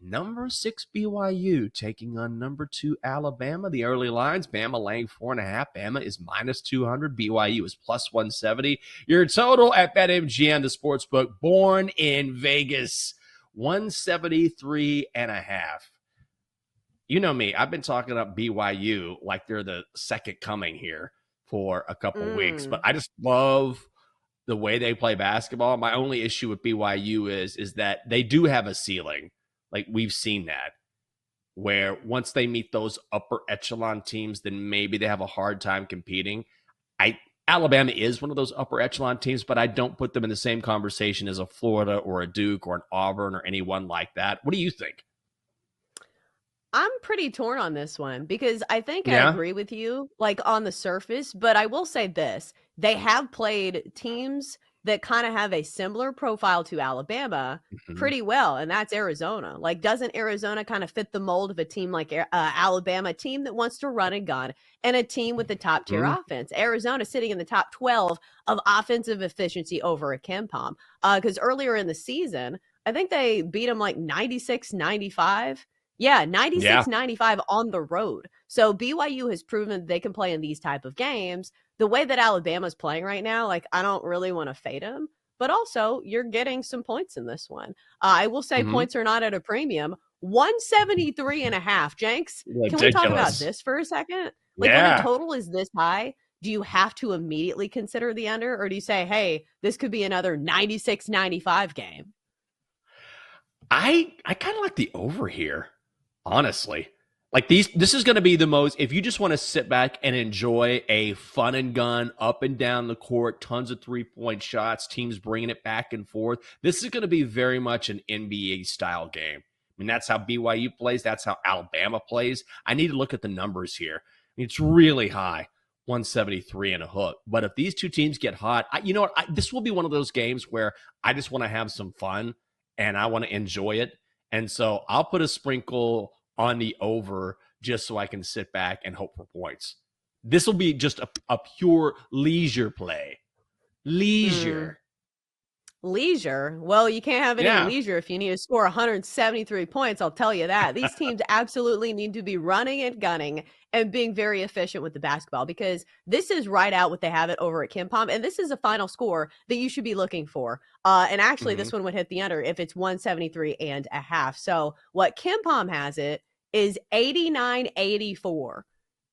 number 6 BYU taking on number 2 Alabama. The early lines, Bama laying 4.5. Bama is minus 200. BYU is plus 170. Your total at BetMGM, the sportsbook, born in Vegas, 173.5. You know me, I've been talking up BYU like they're the second coming here for a couple weeks, but I just love the way they play basketball. My only issue with BYU is that they do have a ceiling. Like, we've seen that, where once they meet those upper echelon teams, then maybe they have a hard time competing. Alabama is one of those upper echelon teams, but I don't put them in the same conversation as a Florida or a Duke or an Auburn or anyone like that. What do you think? I'm pretty torn on this one because I think I Yeah. agree with you, like on the surface, but I will say this. They have played teams that kind of have a similar profile to Alabama pretty well, and that's Arizona. Like, doesn't Arizona kind of fit the mold of a team like Alabama, a team that wants to run and gun, and a team with the top tier offense? Arizona sitting in the top 12 of offensive efficiency over a KenPom. Because earlier in the season, I think they beat them like 96-95. Yeah, 96-95 on the road. So BYU has proven they can play in these type of games. The way that Alabama's playing right now, like, I don't really want to fade them. But also, you're getting some points in this one. I will say points are not at a premium. 173.5. Jenks, can we talk about this for a second? Like, when a total is this high, do you have to immediately consider the under? Or do you say, hey, this could be another 96-95 game? I kind of like the over here, honestly. Like, this is going to be the most, if you just want to sit back and enjoy a fun and gun up and down the court, tons of 3-point shots, teams bringing it back and forth, this is going to be very much an NBA style game. I mean, that's how BYU plays. That's how Alabama plays. I need to look at the numbers here. I mean, it's really high, 173 and a hook. But if these two teams get hot, you know what? This will be one of those games where I just want to have some fun and I want to enjoy it. And so I'll put a sprinkle on the over just so I can sit back and hope for points. This will be just a pure leisure play. Leisure. Leisure? Well, you can't have any leisure if you need to score 173 points, I'll tell you that. These teams absolutely need to be running and gunning and being very efficient with the basketball, because this is right out what they have it over at KenPom, and this is a final score that you should be looking for. And actually, this one would hit the under if it's 173.5. So what KenPom has it is 89-84.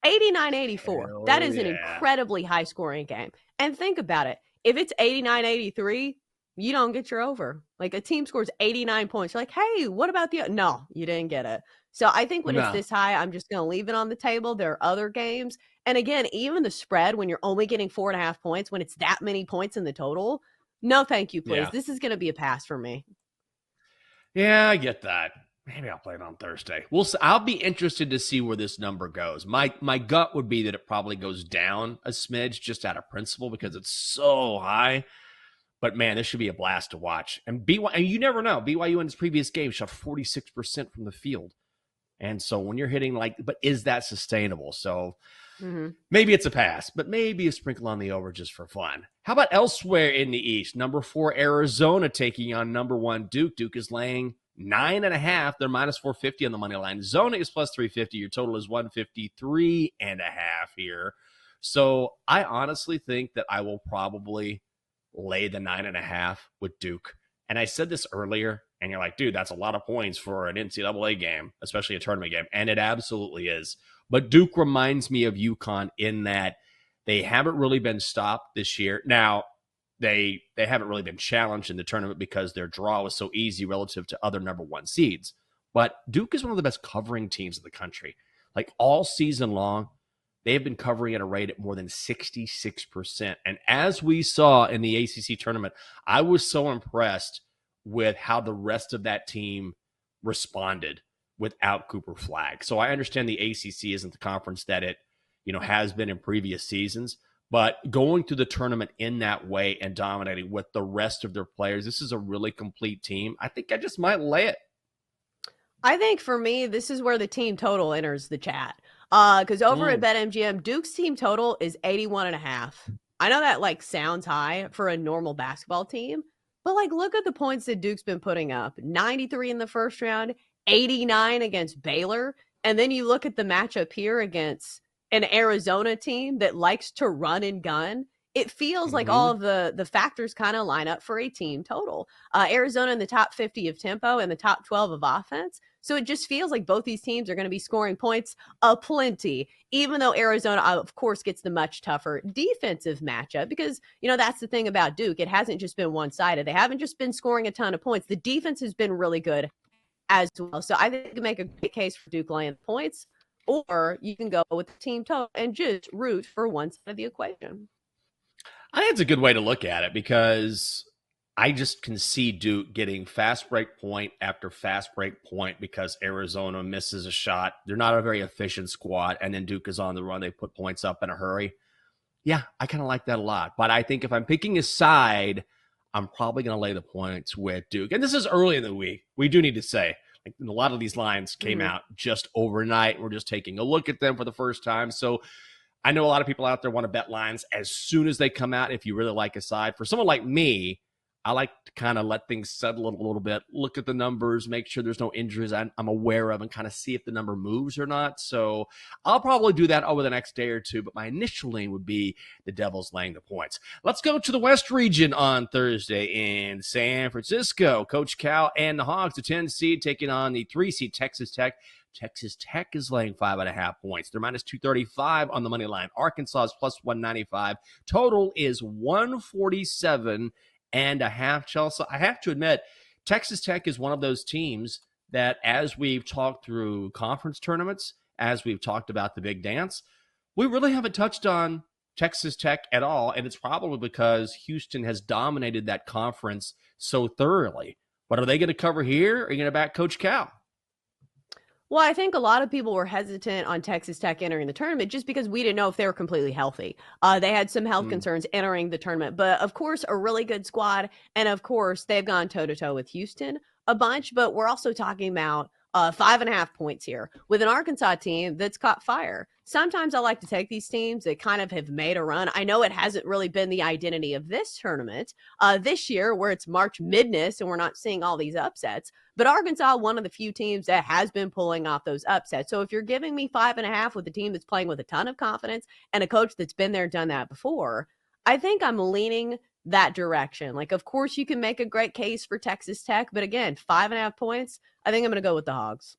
89-84. That is an incredibly high scoring game. And think about it. If it's 89-83, you don't get your over. Like, a team scores 89 points. You're like, hey, what about the... No, you didn't get it. So I think when it's this high, I'm just going to leave it on the table. There are other games. And again, even the spread, when you're only getting 4.5 points, when it's that many points in the total, no thank you, please. This is going to be a pass for me. Yeah, I get that. Maybe I'll play it on Thursday. I'll be interested to see where this number goes. My gut would be that it probably goes down a smidge just out of principle because it's so high. But man, this should be a blast to watch. And you never know. BYU in its previous game shot 46% from the field. And so when you're hitting but is that sustainable? So maybe it's a pass, but maybe a sprinkle on the over just for fun. How about elsewhere in the East? Number 4, Arizona taking on number 1, Duke. Duke is laying 9.5. They're minus 450 on the money line. Zona is plus 350. Your total is 153.5 here. So I honestly think that I will probably lay the 9.5 with Duke. And I said this earlier, and you're like, dude, that's a lot of points for an NCAA game, especially a tournament game. And it absolutely is. But Duke reminds me of UConn in that they haven't really been stopped this year. Now, they haven't really been challenged in the tournament because their draw was so easy relative to other number 1 seeds. But Duke is one of the best covering teams in the country. Like, all season long, they have been covering at a rate at more than 66%. And as we saw in the ACC tournament, I was so impressed with how the rest of that team responded without Cooper Flagg. So I understand the ACC isn't the conference that it, has been in previous seasons, but going through the tournament in that way and dominating with the rest of their players, this is a really complete team. I think I just might lay it. I think for me, this is where the team total enters the chat. Because over at BetMGM, Duke's team total is 81.5. I know that sounds high for a normal basketball team, but look at the points that Duke's been putting up. 93 in the first round, 89 against Baylor. And then you look at the matchup here against an Arizona team that likes to run and gun. It feels like all of the factors kind of line up for a team total. Arizona in the top 50 of tempo and the top 12 of offense. So it just feels like both these teams are going to be scoring points aplenty, even though Arizona, of course, gets the much tougher defensive matchup because, that's the thing about Duke. It hasn't just been one-sided. They haven't just been scoring a ton of points. The defense has been really good as well. So I think you can make a great case for Duke laying points, or you can go with the team total and just root for one side of the equation. I think it's a good way to look at it because I just can see Duke getting fast break point after fast break point because Arizona misses a shot. They're not a very efficient squad, and then Duke is on the run. They put points up in a hurry. Yeah, I kind of like that a lot. But I think if I'm picking a side, I'm probably going to lay the points with Duke. And this is early in the week. We do need to say, a lot of these lines came out just overnight. We're just taking a look at them for the first time. So I know a lot of people out there want to bet lines as soon as they come out if you really like a side. For someone like me, I like to kind of let things settle a little bit, look at the numbers, make sure there's no injuries I'm aware of, and kind of see if the number moves or not. So I'll probably do that over the next day or two, but my initial lean would be the Devils laying the points. Let's go to the West region on Thursday in San Francisco. Coach Cal and the Hogs, the 10 seed, taking on the 3 seed Texas Tech. Texas Tech is laying 5.5 points. They're minus 235 on the money line. Arkansas is plus 195. Total is 147.5. Chelsea, I have to admit, Texas Tech is one of those teams that, as we've talked through conference tournaments, as we've talked about the big dance, we really haven't touched on Texas Tech at all. And it's probably because Houston has dominated that conference so thoroughly. But are they going to cover here? Or are you going to back Coach Cal? Well, I think a lot of people were hesitant on Texas Tech entering the tournament just because we didn't know if they were completely healthy. They had some health concerns entering the tournament, but of course, a really good squad. And of course, they've gone toe-to-toe with Houston a bunch, but we're also talking about 5.5 points here with an Arkansas team that's caught fire. Sometimes I like to take these teams that kind of have made a run. I know it hasn't really been the identity of this tournament this year where it's March Madness and we're not seeing all these upsets, but Arkansas, one of the few teams that has been pulling off those upsets. So if you're giving me 5.5 with a team that's playing with a ton of confidence and a coach that's been there, done that before, I think I'm leaning that direction. Like, of course, you can make a great case for Texas Tech, but again, 5.5 points, I think I'm going to go with the Hogs.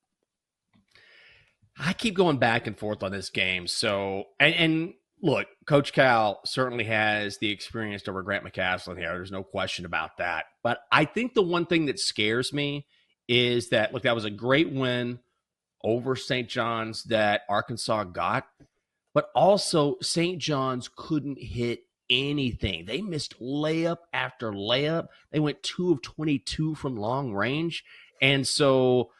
I keep going back and forth on this game. So, and look, Coach Cal certainly has the experience over Grant McCaslin here. There's no question about that. But I think the one thing that scares me is that, look, that was a great win over St. John's that Arkansas got, but also St. John's couldn't hit anything. They missed layup after layup. They went 2 of 22 from long range. And so,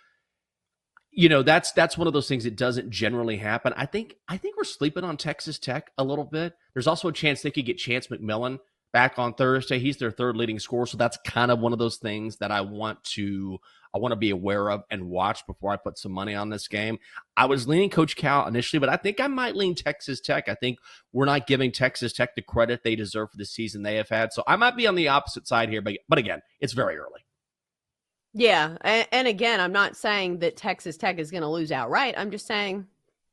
that's one of those things that doesn't generally happen. I think we're sleeping on Texas Tech a little bit. There's also a chance they could get Chance McMillan back on Thursday. He's their third leading scorer, so that's kind of one of those things that I want to be aware of and watch before I put some money on this game. I was leaning Coach Cal initially, but I think I might lean Texas Tech. I think we're not giving Texas Tech the credit they deserve for the season they have had. So I might be on the opposite side here, but again, it's very early. Yeah, and again, I'm not saying that Texas Tech is going to lose outright. I'm just saying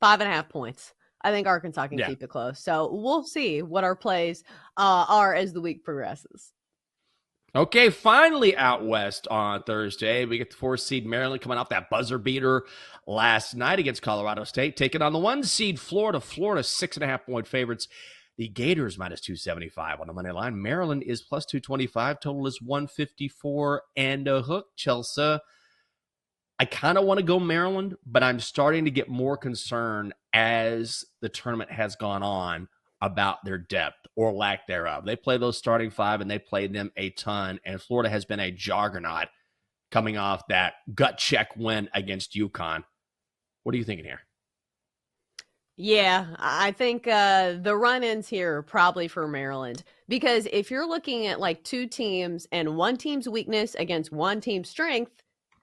5.5 points. I think Arkansas can keep it close. So we'll see what our plays are as the week progresses. Okay, finally out west on Thursday, we get the 4 seed Maryland coming off that buzzer beater last night against Colorado State, taking on the 1 seed Florida. Florida 6.5 point favorites. The Gators minus 275 on the money line. Maryland is plus 225. Total is 154 and a hook. Chelsea, I kind of want to go Maryland, but I'm starting to get more concerned as the tournament has gone on about their depth or lack thereof. They play those starting 5 and they play them a ton, and Florida has been a juggernaut coming off that gut check win against UConn. What are you thinking here? Yeah, I think the run-ins here are probably for Maryland, because if you're looking at like 2 teams and one team's weakness against one team's strength,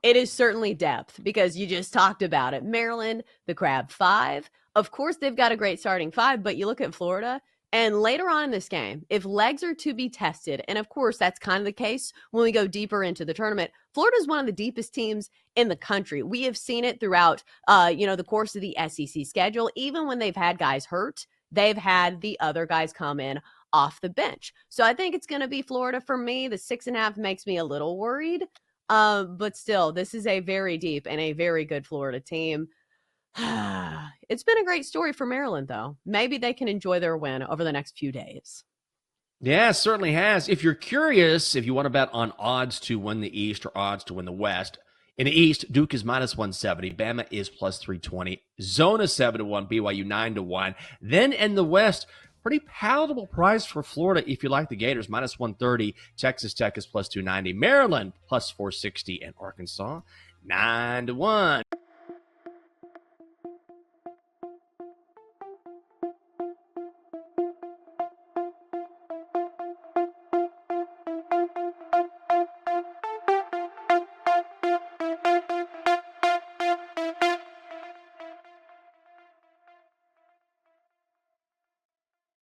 it is certainly depth, because you just talked about it. Maryland, the Crab 5. Of course, they've got a great starting 5, but you look at Florida, and later on in this game, if legs are to be tested, and of course, that's kind of the case when we go deeper into the tournament, Florida is one of the deepest teams in the country. We have seen it throughout, the course of the SEC schedule. Even when they've had guys hurt, they've had the other guys come in off the bench. So I think it's going to be Florida for me. The 6.5 makes me a little worried. But still, this is a very deep and a very good Florida team. It's been a great story for Maryland, though. Maybe they can enjoy their win over the next few days. Yeah, it certainly has. If you're curious, if you want to bet on odds to win the East or odds to win the West, in the East, Duke is minus 170. Bama is plus 320. Zona 7-1. BYU 9-1. Then in the West, pretty palatable price for Florida if you like the Gators, minus 130. Texas Tech is plus 290. Maryland plus 460. And Arkansas 9-1.